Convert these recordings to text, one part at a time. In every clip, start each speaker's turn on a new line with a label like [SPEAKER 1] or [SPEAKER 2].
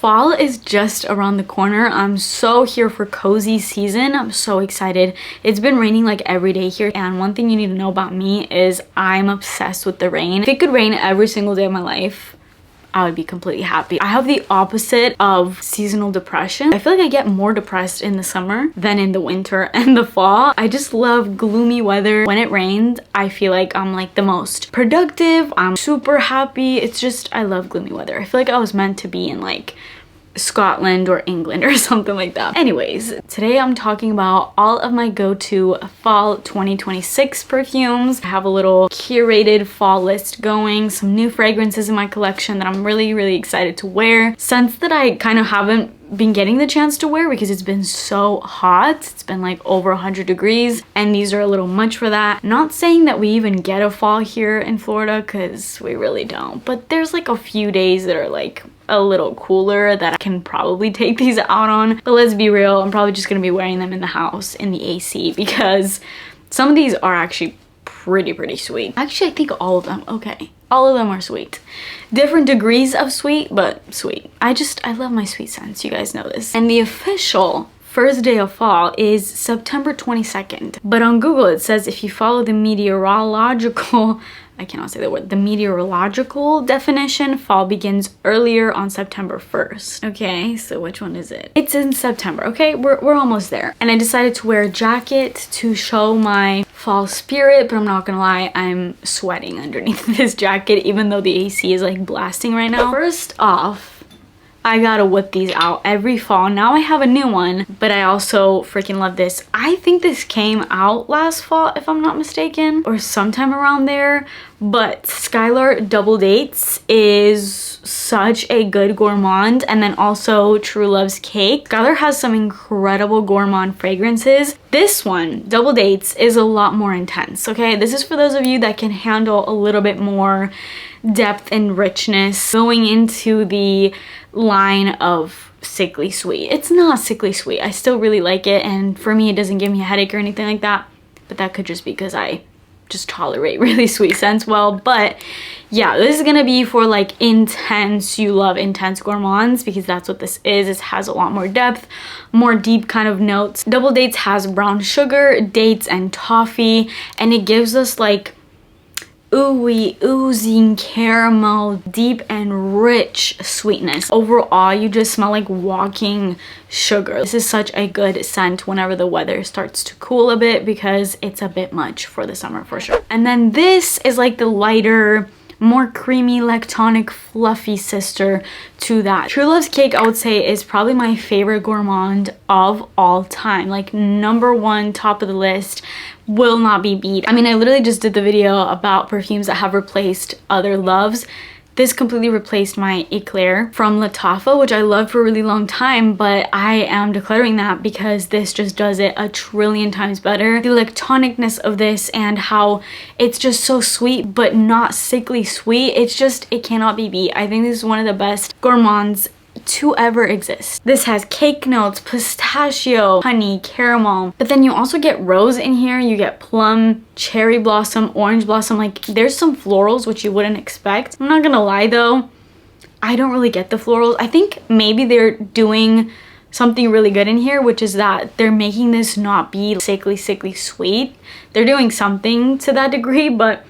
[SPEAKER 1] Fall is just around the corner. I'm so here for cozy season. I'm so excited. It's been raining like every day here, and one thing you need to know about me is I'm obsessed with the rain. If it could rain every single day of my life, I would be completely happy. I have the opposite of seasonal depression. I feel like I get more depressed in the summer than in the winter and the fall. I just love gloomy weather. When it rains, I feel like I'm like the most productive. I'm super happy. It's just, I love gloomy weather. I feel like I was meant to be in like Scotland or England or something like that. Anyways, today I'm talking about all of my go-to fall 2026 perfumes. I have a little curated fall list going, some new fragrances in my collection that I'm really excited to wear. Scents that I kind of haven't been getting the chance to wear because it's been so hot. It's been like over 100 degrees and these are a little much for that. Not saying that we even get a fall here in Florida because we really don't, but there's like a few days that are like a little cooler that I can probably take these out on. But let's be real, I'm probably just gonna be wearing them in the house in the AC because some of these are actually pretty sweet. Actually, I think all of them, okay. All of them are sweet. Different degrees of sweet, but sweet. I love my sweet scents, you guys know this. And the official first day of fall is September 22nd. But on Google it says if you follow the meteorological, I cannot say the word, the meteorological definition, fall begins earlier on September 1st. Okay, so which one is it? It's in September, okay? We're almost there. And I decided to wear a jacket to show my fall spirit, but I'm not gonna lie, I'm sweating underneath this jacket even though the AC is like blasting right now. First off, I gotta whip these out every fall. Now I have a new one, but I also freaking love this. I think this came out last fall, if I'm not mistaken, or sometime around there. But Skylar Double Dates is such a good gourmand, and then also True Love's Cake. Skylar has some incredible gourmand fragrances. This one, Double Dates, is a lot more intense, okay? This is for those of you that can handle a little bit more depth and richness going into the line of sickly sweet. It's not sickly sweet. I still really like it, and for me it doesn't give me a headache or anything like that, but that could just be because I just tolerate really sweet scents well. But yeah, this is gonna be for like intense, you love intense gourmands, because that's what this is. It has a lot more depth, more deep kind of notes. Double Dates has brown sugar, dates, and toffee, and it gives us like ooey, oozing caramel, deep and rich sweetness. Overall, you just smell like walking sugar. This is such a good scent whenever the weather starts to cool a bit because it's a bit much for the summer for sure. And then this is like the lighter, more creamy, lactonic, fluffy sister to that. True Love's Cake, I would say, is probably my favorite gourmand of all time. Like #1, top of the list, will not be beat. I mean, I literally just did the video about perfumes that have replaced other loves. This completely replaced my Eclair from Lattafa, which I loved for a really long time, but I am declaring that because this just does it a trillion times better. The lactonicness of this and how it's just so sweet, but not sickly sweet. It's just, it cannot be beat. I think this is one of the best gourmands to ever exist. This has cake notes, pistachio, honey, caramel, but then you also get rose in here, you get plum, cherry blossom, orange blossom. Like there's some florals which you wouldn't expect. I'm not gonna lie though, I don't really get the florals. I think maybe they're doing something really good in here, which is that they're making this not be sickly sweet. They're doing something to that degree, but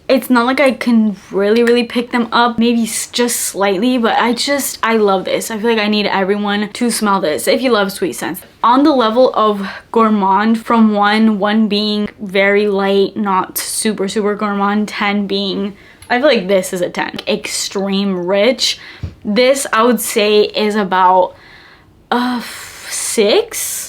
[SPEAKER 1] it's not like I can really pick them up, maybe just slightly, but I love this. I feel like I need everyone to smell this if you love sweet scents. On the level of gourmand, from one being very light, not super gourmand, 10 being, I feel like this is a 10. Extreme rich. This I would say is about 6.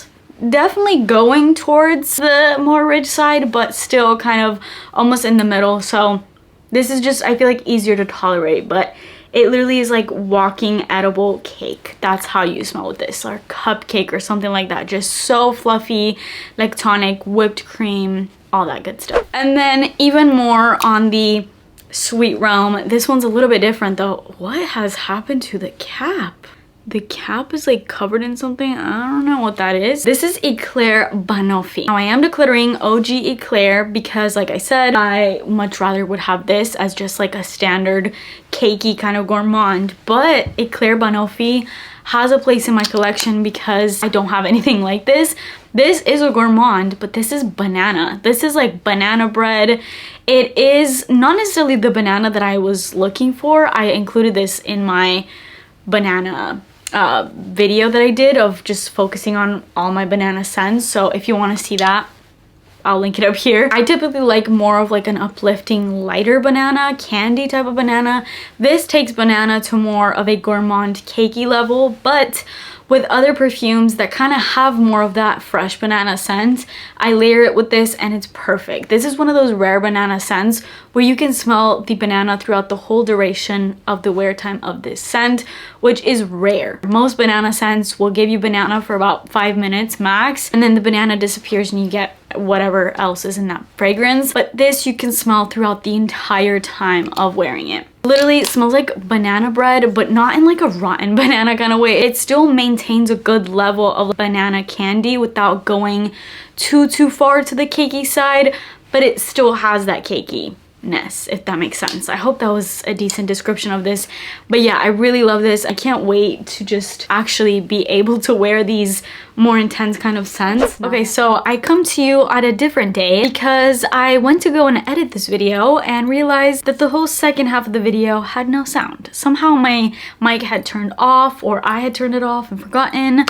[SPEAKER 1] Definitely going towards the more rich side, but still kind of almost in the middle. So this is just, I feel like, easier to tolerate, but it literally is like walking edible cake. That's how you smell with this, or cupcake or something like that. Just so fluffy, lactonic, whipped cream, all that good stuff. And then even more on the sweet realm, this one's a little bit different though. What has happened to the cap? the cap is like covered in something. I don't know what that is. This is Eclair Banoffee. Now I am decluttering OG Eclair because like I said, I much rather would have this as just like a standard cakey kind of gourmand. But Eclair Banoffee has a place in my collection because I don't have anything like this. This is a gourmand, but this is banana. This is like banana bread. It is not necessarily the banana that I was looking for. I included this in my banana video that I did of just focusing on all my banana scents. So if you want to see that, I'll link it up here. I typically like more of like an uplifting, lighter banana, candy type of banana. This takes banana to more of a gourmand cakey level, but with other perfumes that kind of have more of that fresh banana scent, I layer it with this and it's perfect. This is one of those rare banana scents where you can smell the banana throughout the whole duration of the wear time of this scent, which is rare. Most banana scents will give you banana for about 5 minutes max, and then the banana disappears and you get whatever else is in that fragrance. But this you can smell throughout the entire time of wearing it. Literally, it smells like banana bread, but not in like a rotten banana kind of way. It still maintains a good level of banana candy without going too far to the cakey side, but it still has that cakiness, if that makes sense. I hope that was a decent description of this. But yeah, I really love this. I can't wait to just actually be able to wear these more intense kind of scents. Okay, so I come to you at a different day because I went to go and edit this video and realized that the whole second half of the video had no sound. Somehow my mic had turned off, or I had turned it off and forgotten.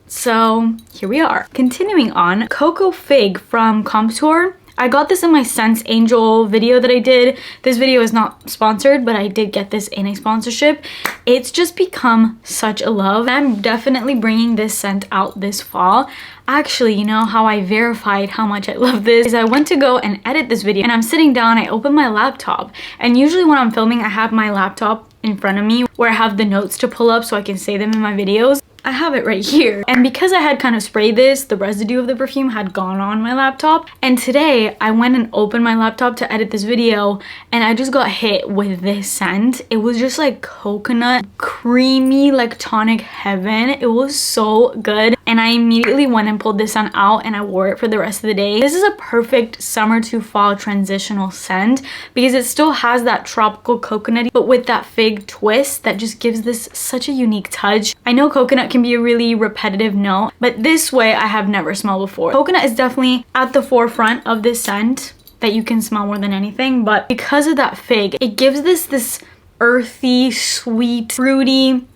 [SPEAKER 1] So here we are. Continuing on, Cocoa Fig from Comptoir. I got this in my Sense Angel video that I did. This video is not sponsored, but I did get this in a sponsorship. It's just become such a love. I'm definitely bringing this scent out this fall. Actually, you know how I verified how much I love this is I went to go and edit this video and I'm sitting down, I open my laptop, and usually when I'm filming I have my laptop in front of me where I have the notes to pull up so I can say them in my videos. I have it right here. And because I had kind of sprayed this, the residue of the perfume had gone on my laptop. And today I went and opened my laptop to edit this video and I just got hit with this scent. It was just like coconut, creamy, like tonic heaven. It was so good. And I immediately went and pulled this scent out and I wore it for the rest of the day. This is a perfect summer to fall transitional scent because it still has that tropical coconut, but with that fig twist that just gives this such a unique touch. I know coconut can be a really repetitive note, but this way I have never smelled before. Coconut is definitely at the forefront of this scent that you can smell more than anything, but because of that fig, it gives this earthy, sweet, fruity,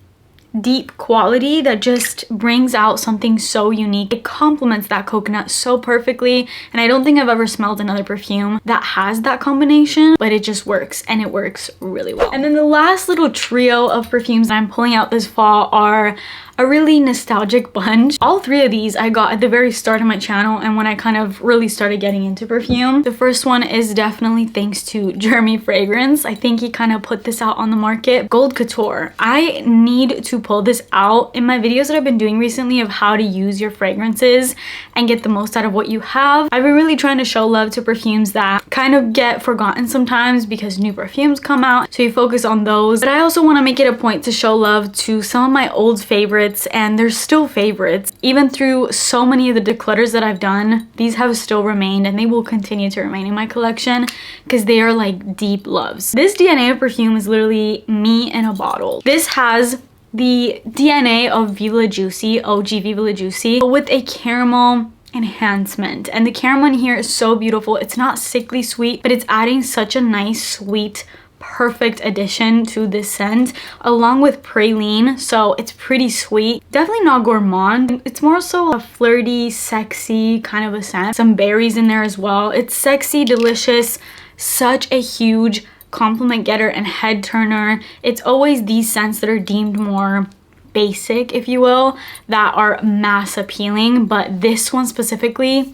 [SPEAKER 1] deep quality that just brings out something so unique. It complements that coconut so perfectly, and I don't think I've ever smelled another perfume that has that combination, but it just works, and it works really well. And then the last little trio of perfumes that I'm pulling out this fall are a really nostalgic bunch. All three of these I got at the very start of my channel and when I kind of really started getting into perfume. The first one is definitely thanks to Jeremy Fragrance. I think he kind of put this out on the market. Gold Couture. I need to pull this out in my videos that I've been doing recently of how to use your fragrances and get the most out of what you have. I've been really trying to show love to perfumes that kind of get forgotten sometimes because new perfumes come out, so you focus on those. But I also want to make it a point to show love to some of my old favorites, and they're still favorites. Even through so many of the declutters that I've done, these have still remained and they will continue to remain in my collection because they are like deep loves. This DNA of perfume is literally me in a bottle. This has the DNA of Viva La Juicy, OG Viva La Juicy, but with a caramel enhancement. And the caramel in here is so beautiful. It's not sickly sweet, but it's adding such a nice, sweet, perfect addition to this scent, along with praline, so it's pretty sweet. Definitely not gourmand. It's more so a flirty, sexy kind of a scent. Some berries in there as well. It's sexy, delicious, such a huge compliment getter and head turner. It's always these scents that are deemed more basic, if you will, that are mass appealing, but this one specifically,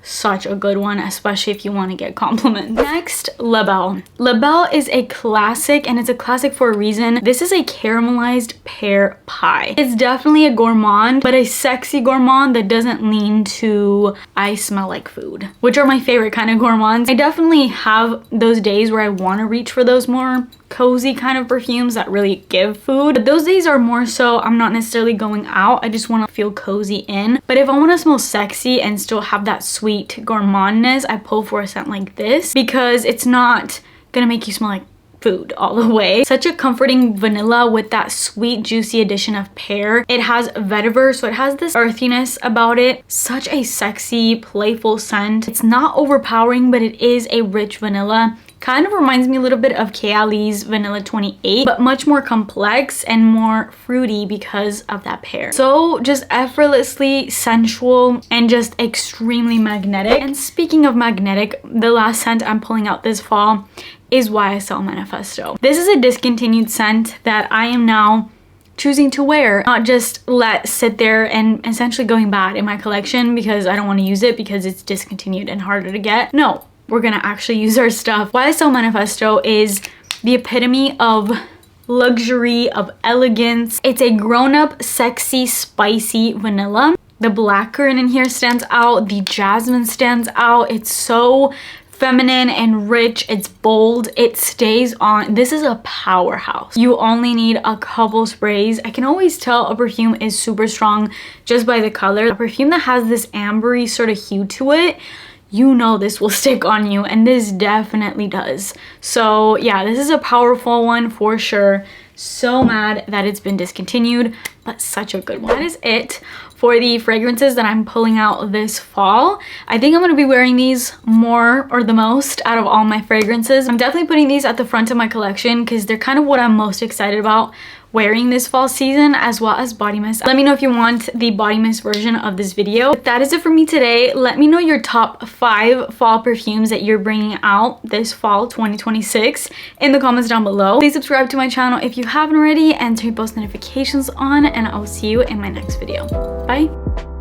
[SPEAKER 1] such a good one, especially if you want to get compliments. Next, La Belle. La Belle is a classic, and it's a classic for a reason. This is a caramelized pear pie. It's definitely a gourmand, but a sexy gourmand that doesn't lean to I smell like food, which are my favorite kind of gourmands. I definitely have those days where I want to reach for those more cozy kind of perfumes that really give food, but those days are more so I'm not necessarily going out, I just want to feel cozy in. But if I want to smell sexy and still have that sweet gourmandness, I pull for a scent like this because it's not gonna make you smell like food all the way. Such a comforting vanilla with that sweet juicy addition of pear. It has vetiver, so it has this earthiness about it. Such a sexy, playful scent. It's not overpowering, but it is a rich vanilla. Kind of reminds me a little bit of Kayali's Vanilla 28, but much more complex and more fruity because of that pear. So just effortlessly sensual and just extremely magnetic. And speaking of magnetic, the last scent I'm pulling out this fall is YSL Manifesto. This is a discontinued scent that I am now choosing to wear, not just let sit there and essentially going bad in my collection because I don't want to use it because it's discontinued and harder to get. No, we're gonna actually use our stuff. YSL Manifesto is the epitome of luxury, of elegance. It's a grown-up, sexy, spicy vanilla. The blackcurrant in here stands out. The jasmine stands out. It's so feminine and rich. It's bold. It stays on. This is a powerhouse. You only need a couple sprays. I can always tell a perfume is super strong just by the color. A perfume that has this ambery sort of hue to it, you know this will stick on you, and this definitely does. So yeah, this is a powerful one for sure. So mad that it's been discontinued, but such a good one. That is it for the fragrances that I'm pulling out this fall. I think I'm going to be wearing these more or the most out of all my fragrances. I'm definitely putting these at the front of my collection because they're kind of what I'm most excited about wearing this fall season, as well as body mist. Let me know if you want the body mist version of this video. But that is it for me today. Let me know your top 5 fall perfumes that you're bringing out this fall 2026 in the comments down below. Please subscribe to my channel if you haven't already and turn post notifications on, and I will see you in my next video. Bye.